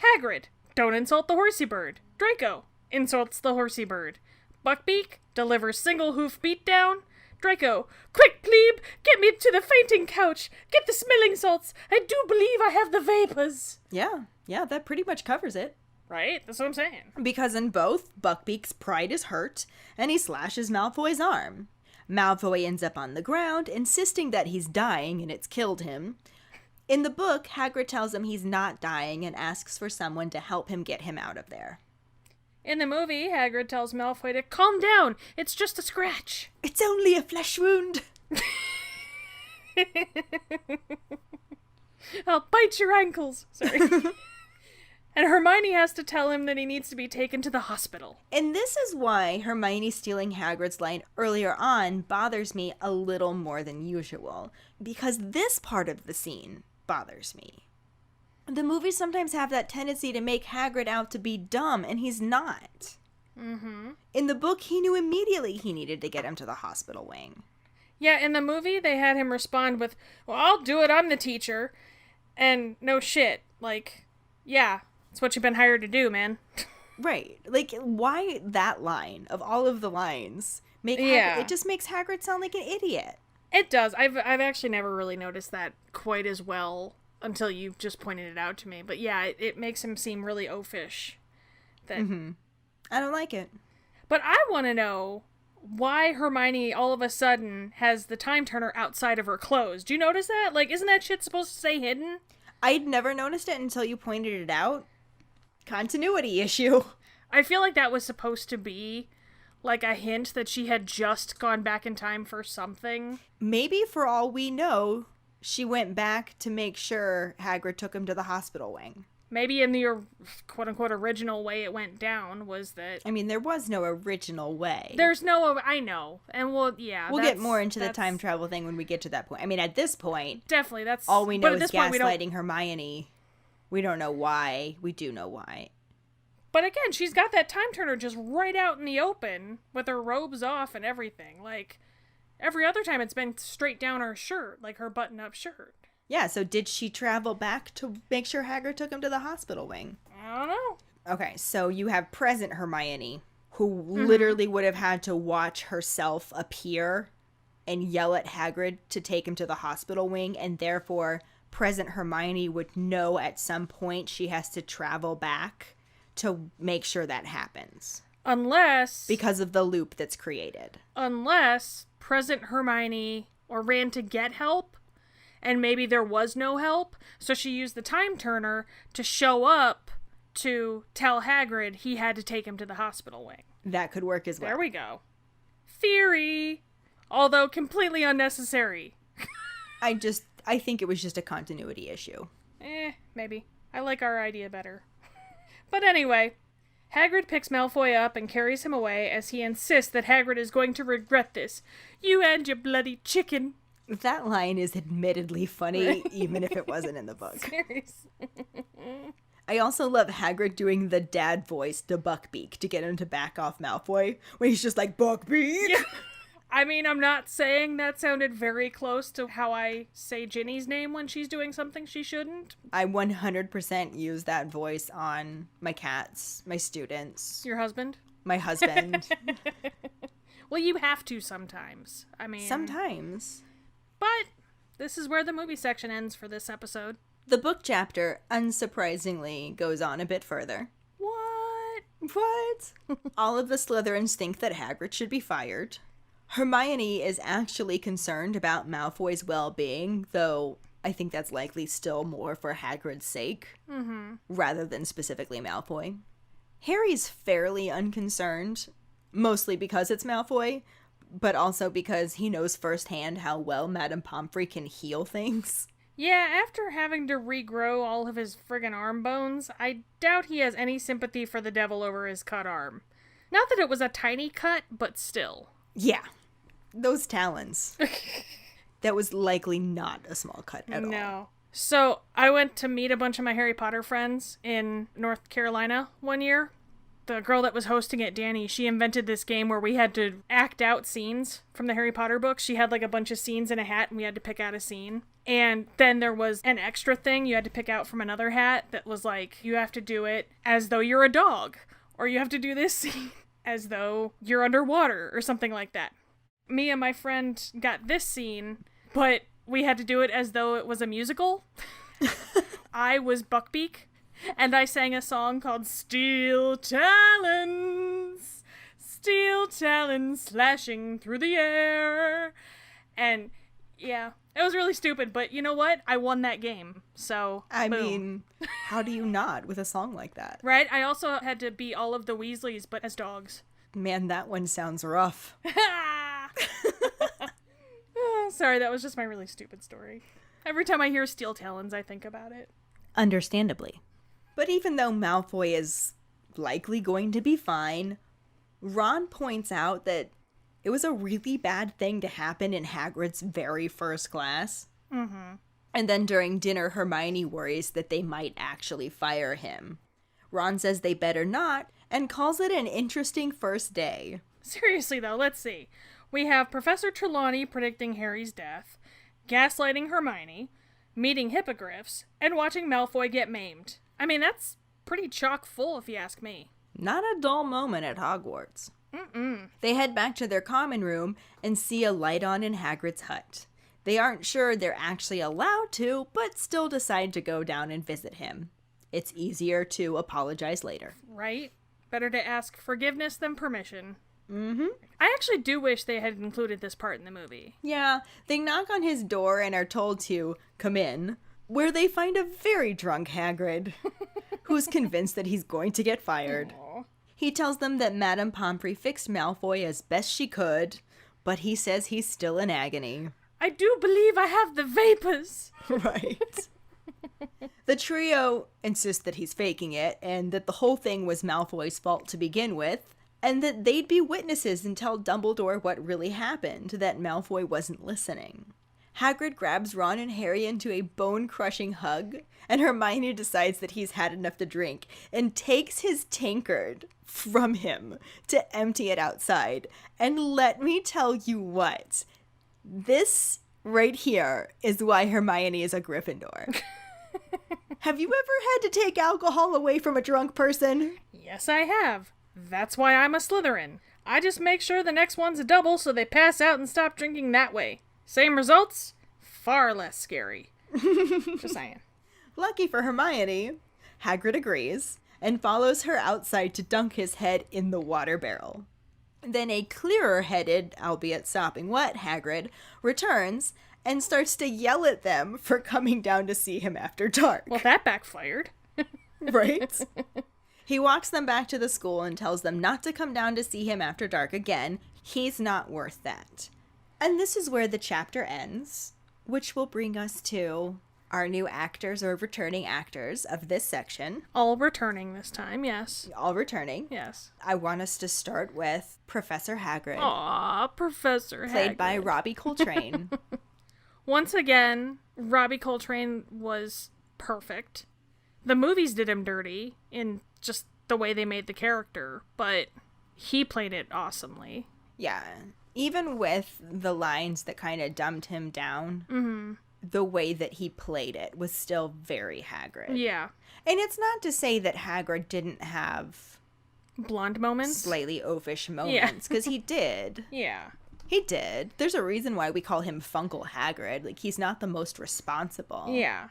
Hagrid, don't insult the horsey-bird. Draco, insults the horsey-bird. Buckbeak, delivers single hoof beatdown. Draco, quick, plebe, get me to the fainting couch. Get the smelling salts. I do believe I have the vapors. Yeah, that pretty much covers it. Right? That's what I'm saying. Because in both, Buckbeak's pride is hurt, and he slashes Malfoy's arm. Malfoy ends up on the ground, insisting that he's dying and it's killed him. In the book, Hagrid tells him he's not dying and asks for someone to help him get him out of there. In the movie, Hagrid tells Malfoy to calm down. It's just a scratch. It's only a flesh wound. I'll bite your ankles. Sorry. And Hermione has to tell him that he needs to be taken to the hospital. And this is why Hermione stealing Hagrid's line earlier on bothers me a little more than usual. Because this part of the scene bothers me. The movies sometimes have that tendency to make Hagrid out to be dumb, and he's not. Mm-hmm. In the book, he knew immediately he needed to get him to the hospital wing. Yeah, in the movie, they had him respond with, well, I'll do it, I'm the teacher. And no shit. Like, yeah, it's what you've been hired to do, man. Right. Like, why that line of all of the lines? It just makes Hagrid sound like an idiot. It does. I've actually never really noticed that quite as well until you just pointed it out to me. But yeah, it makes him seem really oafish. Mm-hmm. I don't like it. But I want to know why Hermione all of a sudden has the time turner outside of her clothes. Do you notice that? Like, isn't that shit supposed to stay hidden? I'd never noticed it until you pointed it out. Continuity issue. I feel like that was supposed to be like a hint that she had just gone back in time for something. Maybe for all we know, she went back to make sure Hagrid took him to the hospital wing. Maybe in the quote-unquote original way it went down was that... I mean, there was no original way. There's no... I know. And we'll get more into the time travel thing when we get to that point. I mean, at this point... Definitely, that's... All we know is gaslighting Hermione. We don't know why. We do know why. But again, she's got that time turner just right out in the open with her robes off and everything. Like, every other time it's been straight down her shirt, like her button-up shirt. Yeah, so did she travel back to make sure Hagrid took him to the hospital wing? I don't know. Okay, so you have present Hermione, who literally would have had to watch herself appear and yell at Hagrid to take him to the hospital wing, and therefore present Hermione would know at some point she has to travel back to make sure that happens. Unless... Because of the loop that's created. Unless present Hermione ran to get help, and maybe there was no help, so she used the time turner to show up to tell Hagrid he had to take him to the hospital wing. That could work as well. There we go. Theory! Although completely unnecessary. I think it was just a continuity issue. Maybe. I like our idea better. But anyway, Hagrid picks Malfoy up and carries him away as he insists that Hagrid is going to regret this. You and your bloody chicken. That line is admittedly funny, even if it wasn't in the book. Seriously. I also love Hagrid doing the dad voice to Buckbeak to get him to back off Malfoy, when he's just like, Buckbeak! Yeah. I mean, I'm not saying that sounded very close to how I say Ginny's name when she's doing something she shouldn't. I 100% use that voice on my cats, my students. Your husband? My husband. Well, you have to sometimes. I mean... Sometimes. But this is where the movie section ends for this episode. The book chapter, unsurprisingly, goes on a bit further. What? All of the Slytherins think that Hagrid should be fired. Hermione is actually concerned about Malfoy's well-being, though I think that's likely still more for Hagrid's sake, rather than specifically Malfoy. Harry's fairly unconcerned, mostly because it's Malfoy, but also because he knows firsthand how well Madame Pomfrey can heal things. Yeah, after having to regrow all of his friggin' arm bones, I doubt he has any sympathy for the devil over his cut arm. Not that it was a tiny cut, but still. Yeah. Those talons. That was likely not a small cut at all. No. So, I went to meet a bunch of my Harry Potter friends in North Carolina one year. The girl that was hosting it, Danny, she invented this game where we had to act out scenes from the Harry Potter books. She had like a bunch of scenes in a hat and we had to pick out a scene. And then there was an extra thing you had to pick out from another hat that was like, you have to do it as though you're a dog. Or you have to do this scene as though you're underwater or something like that. Me and my friend got this scene, but we had to do it as though it was a musical. I was Buckbeak, and I sang a song called Steel Talons slashing through the air. And yeah, it was really stupid, but you know what? I won that game, so I boom. mean, how do you not with a song like that? Right? I also had to be all of the Weasleys, but as dogs. Man, that one sounds rough. Sorry, that was just my really stupid story. Every time I hear Steel Talons, I think about it. Understandably. But even though Malfoy is likely going to be fine, Ron points out that it was a really bad thing to happen in Hagrid's very first class. Mm-hmm. And then during dinner, Hermione worries that they might actually fire him. Ron says they better not, and calls it an interesting first day. Seriously, though, let's see. We have Professor Trelawney predicting Harry's death, gaslighting Hermione, meeting hippogriffs, and watching Malfoy get maimed. I mean, that's pretty chock full if you ask me. Not a dull moment at Hogwarts. Mm-mm. They head back to their common room and see a light on in Hagrid's hut. They aren't sure they're actually allowed to, but still decide to go down and visit him. It's easier to apologize later. Right? Better to ask forgiveness than permission. Mm-hmm. I actually do wish they had included this part in the movie. Yeah, they knock on his door and are told to come in, where they find a very drunk Hagrid, who's convinced that he's going to get fired. Aww. He tells them that Madame Pomfrey fixed Malfoy as best she could, but he says he's still in agony. I do believe I have the vapors. Right. The trio insists that he's faking it, and that the whole thing was Malfoy's fault to begin with, and that they'd be witnesses and tell Dumbledore what really happened, that Malfoy wasn't listening. Hagrid grabs Ron and Harry into a bone-crushing hug, and Hermione decides that he's had enough to drink, and takes his tankard from him to empty it outside. And let me tell you what, this right here is why Hermione is a Gryffindor. Have you ever had to take alcohol away from a drunk person? Yes, I have. That's why I'm a Slytherin. I just make sure the next one's a double so they pass out and stop drinking that way. Same results, far less scary. Just saying. Lucky for Hermione, Hagrid agrees and follows her outside to dunk his head in the water barrel. Then a clearer-headed, albeit sopping wet, Hagrid returns and starts to yell at them for coming down to see him after dark. Well, that backfired. Right? He walks them back to the school and tells them not to come down to see him after dark again. He's not worth that. And this is where the chapter ends, which will bring us to our new actors or returning actors of this section. All returning this time, yes. All returning. Yes. I want us to start with Professor Hagrid. Aw, Professor Hagrid. Played by Robbie Coltrane. Once again, Robbie Coltrane was perfect. The movies did him dirty in just the way they made the character, but he played it awesomely. Yeah. Even with the lines that kind of dumbed him down, the way that he played it was still very Hagrid. Yeah. And it's not to say that Hagrid didn't have blonde moments, slightly oafish moments, because he did. Yeah. He did. There's a reason why we call him Funkle Hagrid. Like, he's not the most responsible. Yeah.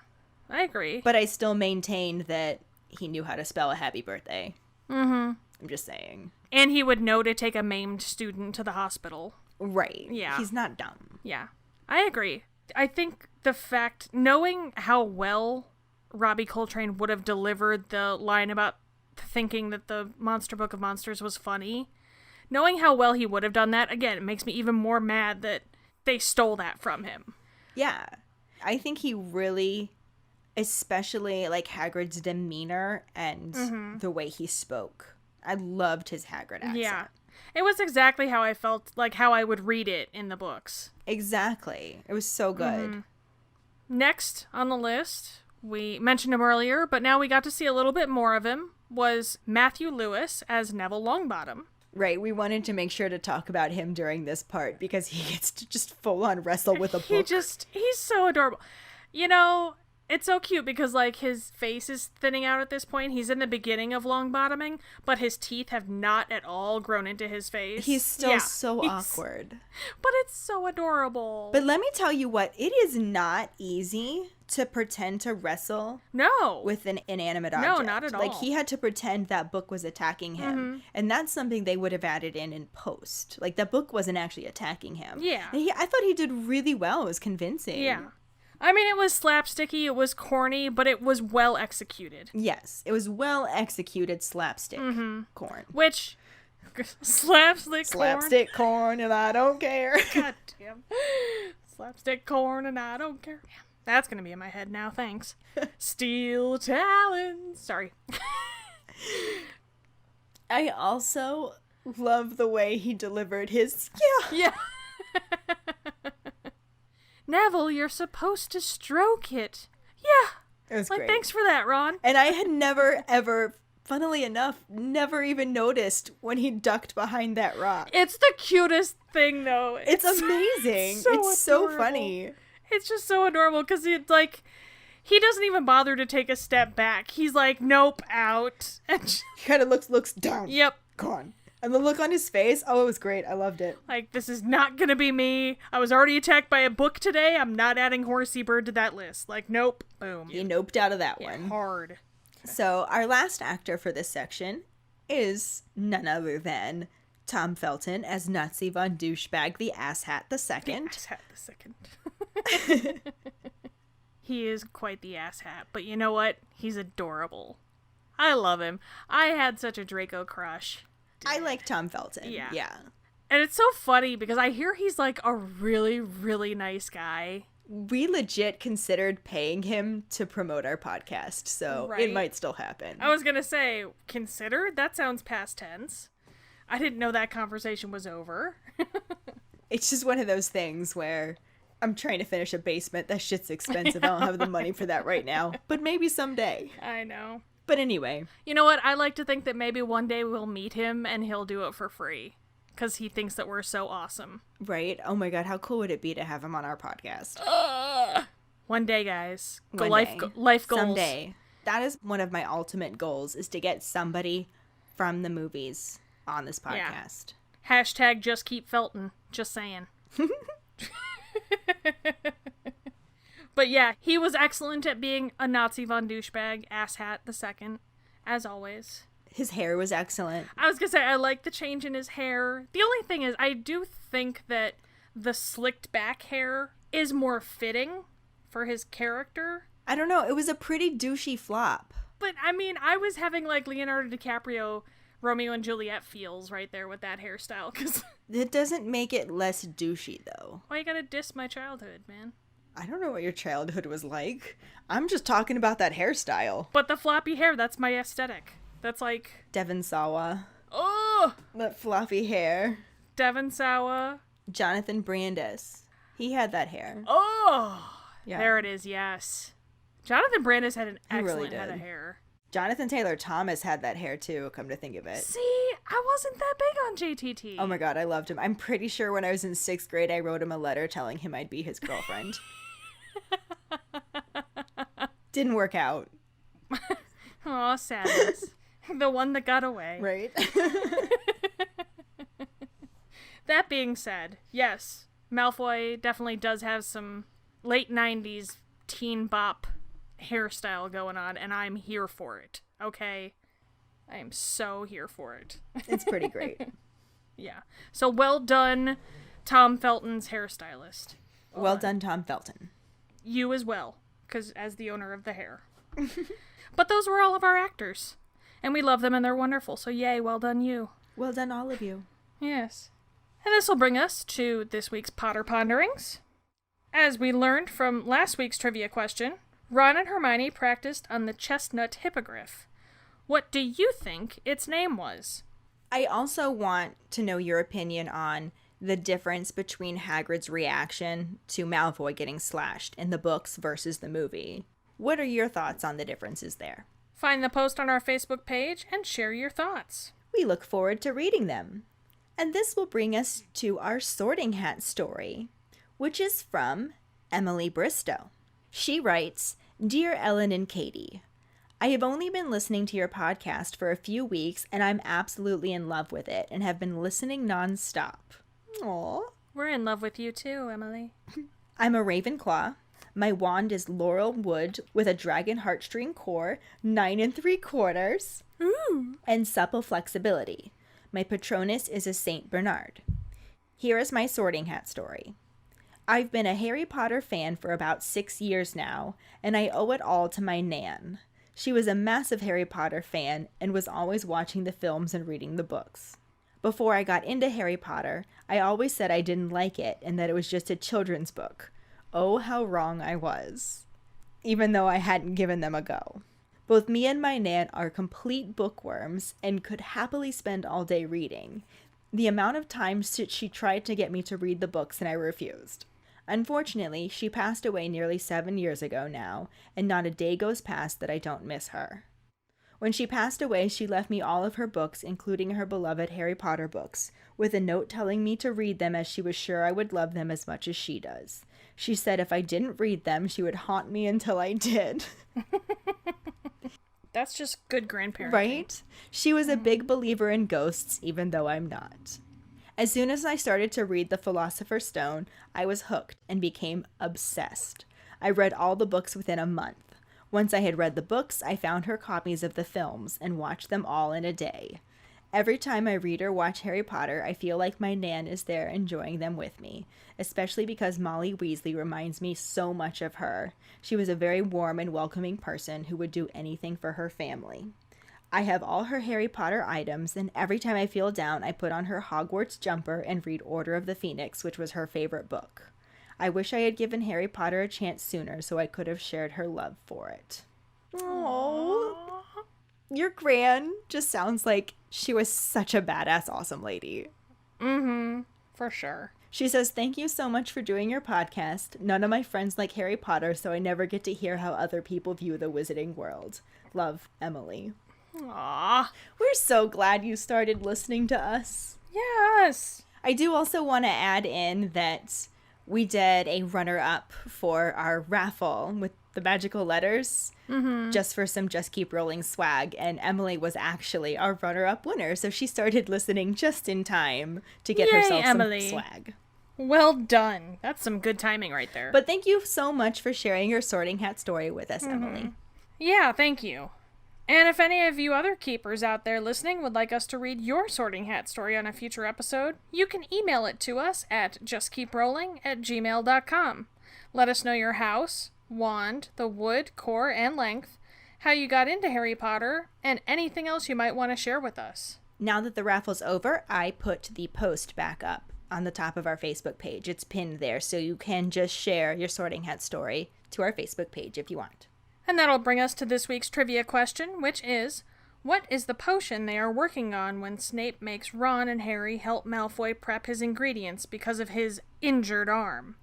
I agree. But I still maintain that he knew how to spell a happy birthday. I'm just saying. And he would know to take a maimed student to the hospital. Right. Yeah. He's not dumb. Yeah. I agree. I think the fact, knowing how well Robbie Coltrane would have delivered the line about thinking that the Monster Book of Monsters was funny, knowing how well he would have done that, again, it makes me even more mad that they stole that from him. Yeah. I think he really, especially like Hagrid's demeanor and the way he spoke. I loved his Hagrid accent. Yeah. It was exactly how I felt, like how I would read it in the books. Exactly. It was so good. Next on the list, we mentioned him earlier, but now we got to see a little bit more of him, was Matthew Lewis as Neville Longbottom. Right, we wanted to make sure to talk about him during this part because he gets to just full on wrestle with a book. He's so adorable. You know, it's so cute because, like, his face is thinning out at this point. He's in the beginning of Longbottoming, but his teeth have not at all grown into his face. He's still so awkward. But it's so adorable. But let me tell you what, it is not easy to pretend to wrestle with an inanimate object. No, not at all. Like, he had to pretend that book was attacking him. And that's something they would have added in post. Like, that book wasn't actually attacking him. Yeah. And I thought he did really well. It was convincing. Yeah. I mean, it was slapsticky, it was corny, but it was well executed. Yes, it was well executed slapstick corn. Which, slapstick corn, and I don't care. God damn. Slapstick corn, and I don't care. That's gonna be in my head now, thanks. Steel talons. Sorry. I also love the way he delivered his Yeah. Neville, you're supposed to stroke it. Yeah. It was like, great. thanks for that, Ron. And I had never, ever, funnily enough, never even noticed when he ducked behind that rock. It's the cutest thing, though. It's amazing. It's so funny. It's just so adorable because it's like, he doesn't even bother to take a step back. He's like, nope, out. And He kind of looks down. Yep. Gone. And the look on his face, oh, it was great. I loved it. Like, this is not gonna be me. I was already attacked by a book today. I'm not adding HORSEYBIRD to that list. Like, nope. Boom. He noped out of that one. Hard. So our last actor for this section is none other than Tom Felton as Nazi von Douchebag the Asshat the Second. Asshat the Second. He is quite the asshat, but you know what? He's adorable. I love him. I had such a Draco crush. I like Tom Felton. Yeah. And it's so funny because I hear he's like a really, really nice guy. We legit considered paying him to promote our podcast, so Right. it might still happen. I was gonna say, considered? That sounds past tense. I didn't know that conversation was over. It's just one of those things where I'm trying to finish a basement. That shit's expensive. I don't have the money for that right now, but maybe someday. I know. But anyway. You know what? I like to think that maybe one day we'll meet him and he'll do it for free. Because he thinks that we're so awesome. Right? Oh my god, how cool would it be to have him on our podcast? One day, guys. One Life goals. Someday. That is one of my ultimate goals, is to get somebody from the movies on this podcast. Yeah. Hashtag just keep Felton. Just saying. But yeah, he was excellent at being a Nazi von Douchebag, asshat the second, as always. His hair was excellent. I was gonna say, I like the change in his hair. The only thing is, I do think that the slicked back hair is more fitting for his character. I don't know, it was a pretty douchey flop. But, I mean, I was having, like, Leonardo DiCaprio, Romeo and Juliet feels right there with that hairstyle, because... It doesn't make it less douchey, though. Why you gotta diss my childhood, man? I don't know what your childhood was like. I'm just talking about that hairstyle. But the floppy hair, that's my aesthetic. That's like... Devon Sawa. Oh! That floppy hair. Devon Sawa. Jonathan Brandis. He had that hair. Oh! Yeah. There it is, yes. Jonathan Brandis had an excellent really head did. of hair. Jonathan Taylor Thomas had that hair too, come to think of it. See, I wasn't that big on JTT. Oh my god, I loved him. I'm pretty sure when I was in 6th grade, I wrote him a letter telling him I'd be his girlfriend. Didn't work out. Aw, sadness. The one that got away. Right? That being said, yes, Malfoy definitely does have some late 90s teen bop hairstyle going on, and I'm here for it, okay? I am so here for it. It's pretty great. Yeah. So well done, Tom Felton's hairstylist. Well done, Tom Felton. You as well, because as the owner of the hair. But those were all of our actors. And we love them and they're wonderful, so yay, well done you. Well done, all of you. Yes. And this will bring us to this week's Potter Ponderings. As we learned from last week's trivia question, Ron and Hermione practiced on the chestnut hippogriff. What do you think its name was? I also want to know your opinion on the difference between Hagrid's reaction to Malfoy getting slashed in the books versus the movie. What are your thoughts on the differences there? Find the post on our Facebook page and share your thoughts. We look forward to reading them. And this will bring us to our Sorting Hat story, which is from Emily Bristow. She writes, Dear Ellen and Katie, I have only been listening to your podcast for a few weeks and I'm absolutely in love with it and have been listening nonstop. Aww. We're in love with you too, Emily. I'm a Ravenclaw. My wand is laurel wood with a dragon heartstring core, 9 3/4, Ooh. and supple flexibility. My Patronus is a Saint Bernard. Here is my Sorting Hat story. I've been a Harry Potter fan for about 6 years now, and I owe it all to my Nan. She was a massive Harry Potter fan and was always watching the films and reading the books. Before I got into Harry Potter, I always said I didn't like it and that it was just a children's book. oh, how wrong I was, even though I hadn't given them a go. Both me and my Nan are complete bookworms and could happily spend all day reading. The amount of times she tried to get me to read the books and I refused. Unfortunately, she passed away nearly 7 years ago now, and not a day goes past that I don't miss her. When she passed away, she left me all of her books, including her beloved Harry Potter books, with a note telling me to read them as she was sure I would love them as much as she does. She said if I didn't read them, she would haunt me until I did. That's just good grandparenting. Right? She was a big believer in ghosts, even though I'm not. As soon as I started to read The Philosopher's Stone, I was hooked and became obsessed. I read all the books within a month. Once I had read the books, I found her copies of the films and watched them all in a day. Every time I read or watch Harry Potter, I feel like my Nan is there enjoying them with me, especially because Molly Weasley reminds me so much of her. She was a very warm and welcoming person who would do anything for her family. I have all her Harry Potter items, and every time I feel down, I put on her Hogwarts jumper and read Order of the Phoenix, which was her favorite book. I wish I had given Harry Potter a chance sooner so I could have shared her love for it. Aww. Your gran just sounds like she was such a badass, awesome lady. Mm-hmm. For sure. She says, thank you so much for doing your podcast. None of my friends like Harry Potter, so I never get to hear how other people view the wizarding world. Love, Emily. Aww. We're so glad you started listening to us. Yes. I do also want to add in that we did a runner-up for our raffle with the magical letters, just for some Just Keep Rolling swag, and Emily was actually our runner-up winner, so she started listening just in time to get herself Emily. some swag. Well done. That's some good timing right there. But thank you so much for sharing your Sorting Hat story with us, Emily. Yeah, thank you. And if any of you other keepers out there listening would like us to read your Sorting Hat story on a future episode, you can email it to us at justkeeprolling@gmail.com. Let us know your house, wand, the wood, core, and length, how you got into Harry Potter, and anything else you might want to share with us. Now that the raffle's over, I put the post back up on the top of our Facebook page. It's pinned there, so you can just share your Sorting Hat story to our Facebook page if you want. And that'll bring us to this week's trivia question, which is, what is the potion they are working on when Snape makes Ron and Harry help Malfoy prep his ingredients because of his injured arm?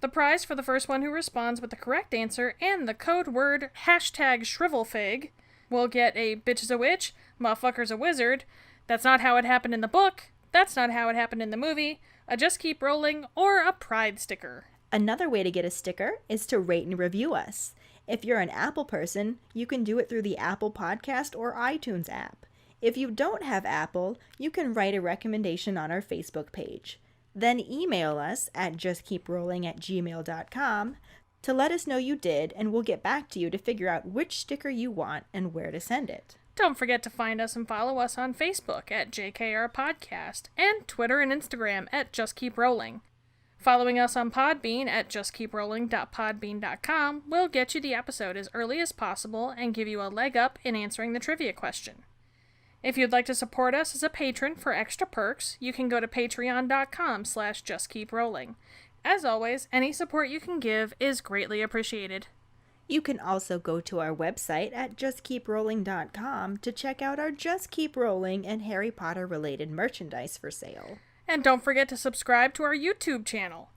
The prize for the first one who responds with the correct answer and the code word #shrivelfig will get a bitch is a witch, motherfucker's a wizard, that's not how it happened in the book, that's not how it happened in the movie, a Just Keep Rolling, or a Pride sticker. Another way to get a sticker is to rate and review us. If you're an Apple person, you can do it through the Apple Podcast or iTunes app. If you don't have Apple, you can write a recommendation on our Facebook page. Then email us at justkeeprolling@gmail.com to let us know you did, and we'll get back to you to figure out which sticker you want and where to send it. Don't forget to find us and follow us on Facebook at JKR Podcast and Twitter and Instagram at Just Keep Rolling. Following us on Podbean at justkeeprolling.podbean.com will get you the episode as early as possible and give you a leg up in answering the trivia question. If you'd like to support us as a patron for extra perks, you can go to patreon.com/justkeeprolling. As always, any support you can give is greatly appreciated. You can also go to our website at justkeeprolling.com to check out our Just Keep Rolling and Harry Potter related merchandise for sale. And don't forget to subscribe to our YouTube channel.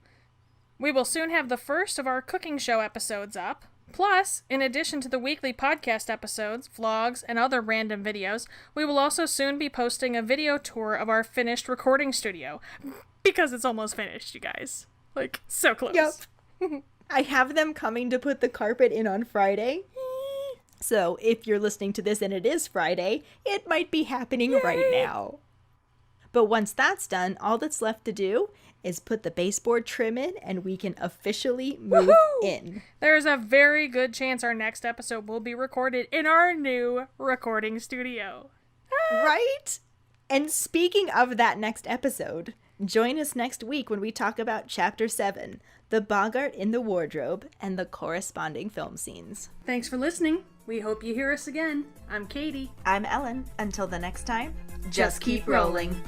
We will soon have the first of our cooking show episodes up. Plus, in addition to the weekly podcast episodes, vlogs, and other random videos, we will also soon be posting a video tour of our finished recording studio. Because it's almost finished, you guys. Like, so close. Yep. I have them coming to put the carpet in on Friday. So if you're listening to this and it is Friday, it might be happening right now. But once that's done, all that's left to do is put the baseboard trim in and we can officially move in. There's a very good chance our next episode will be recorded in our new recording studio. Right? And speaking of that next episode, join us next week when we talk about Chapter 7, The Boggart in the Wardrobe, and the corresponding film scenes. Thanks for listening. We hope you hear us again. I'm Katie. I'm Ellen. Until the next time, just keep rolling.